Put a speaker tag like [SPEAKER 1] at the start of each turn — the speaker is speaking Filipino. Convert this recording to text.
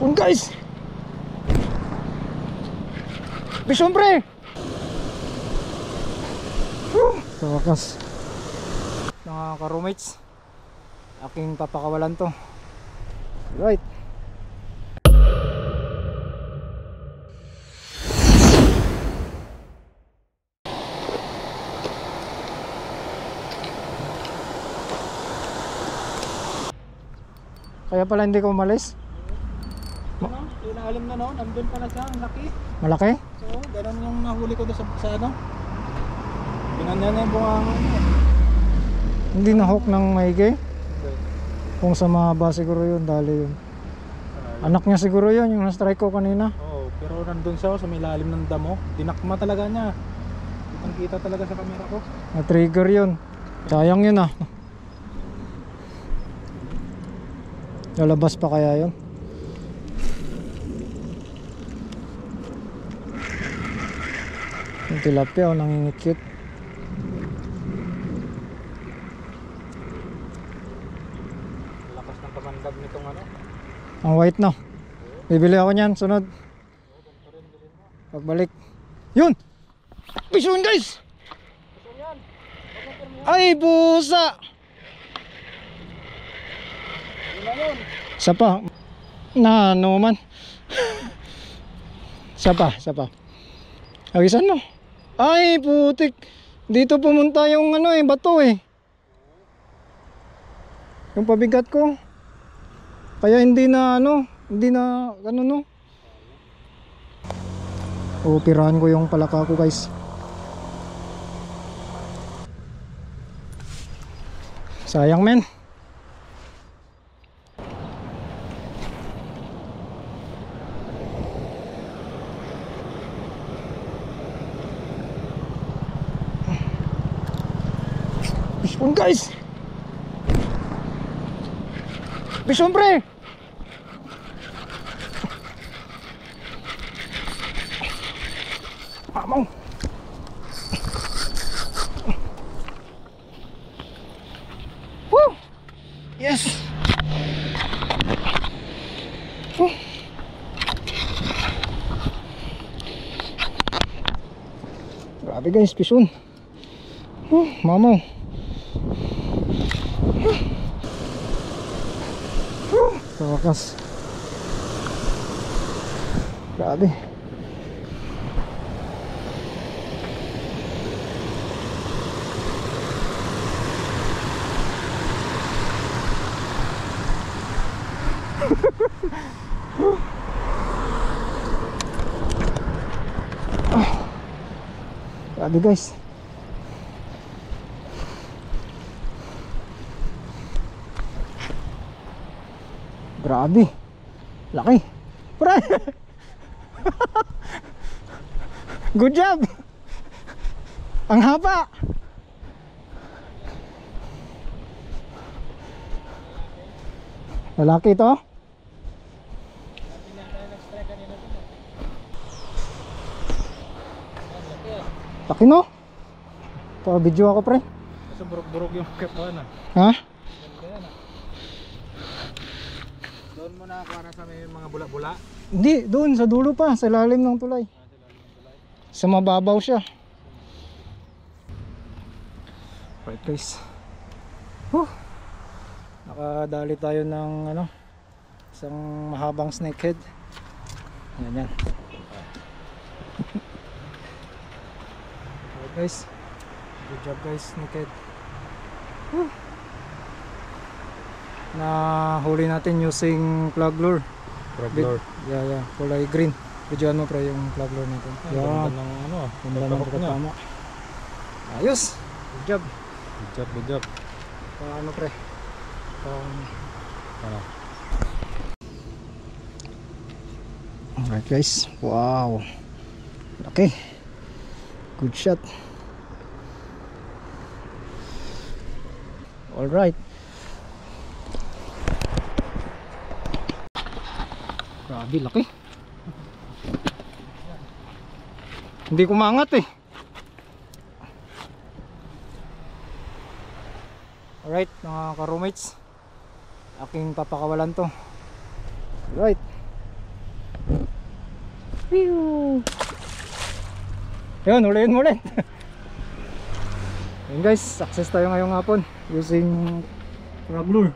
[SPEAKER 1] Fishbone guys. Fishbone pre. Sa wakas, mga ka-roommates, aking papakawalan to. Right. Kaya pala hindi ko umalis.
[SPEAKER 2] Inalim na no, nandun pala siya, ang laki.
[SPEAKER 1] Malaki?
[SPEAKER 2] So, ganun yung nahuli ko doon sa ano. Binanyan na yung bunganga.
[SPEAKER 1] Hindi na hook ng maigi? Kung sa mahaba siguro yun, dali yun. Anak niya siguro yun, yung na-strike ko kanina.
[SPEAKER 2] Oo, pero nandun siya sa may lalim ng damo. Dinakma talaga niya. Kitang kita talaga sa camera ko.
[SPEAKER 1] Na-trigger yun. Sayang yun ah. Lalabas pa kaya yun? Yung tilapia o nangingit-cute.
[SPEAKER 2] Lakas ng kamandab nitong ano.
[SPEAKER 1] Ang white na. Bibili ako niyan, sunod. Pagbalik. Yun! Fishbone guys! Ay pusa! Isa pa. Na ano man. Isa pa. Agisan mo. Ay putik. Dito pumunta yung ano bato yung pabigat ko. Kaya hindi na ano no. Pirahan ko yung palaka ko guys. Sayang men. Fishbone guys. Fishbone pre. Mamaw. Woo! Yes. Woo. Grabe guys, fishbone. Mamaw. Sa wakas. Grabe. Grabe guys. Grabe. Laki. Pre. Good job. Ang haba. Lalaki ito. Laki no. Pa-video ako pre.
[SPEAKER 2] Kasi burok-burok yung katawan ah.
[SPEAKER 1] Ha?
[SPEAKER 2] Doon mo na para sa may mga bula-bula.
[SPEAKER 1] Hindi, doon sa dulo pa, sa lalim ng tulay. Sa mababaw siya. Right guys. Nakadali tayo ng ano, isang mahabang snakehead. Yan. Right guys. Good job guys, snakehead. Na huli natin using plug lure.
[SPEAKER 2] Plug lure.
[SPEAKER 1] Yeah, kulay green. Videoan mo pre yung plug lure natin.
[SPEAKER 2] Yan. Ng ano ah.
[SPEAKER 1] Ganda ng pagkatama. Ayos. Good job.
[SPEAKER 2] Good job.
[SPEAKER 1] Ano pre? Alright guys. Wow. Okay. Good shot. Alright. Grabe, laki. Hindi kumangat eh. Alright mga ka-roommates, aking papakawalan to. Alright. Pew! Yun, ulihin mo ulit. Yun guys, success tayo ngayong hapon using frog lure.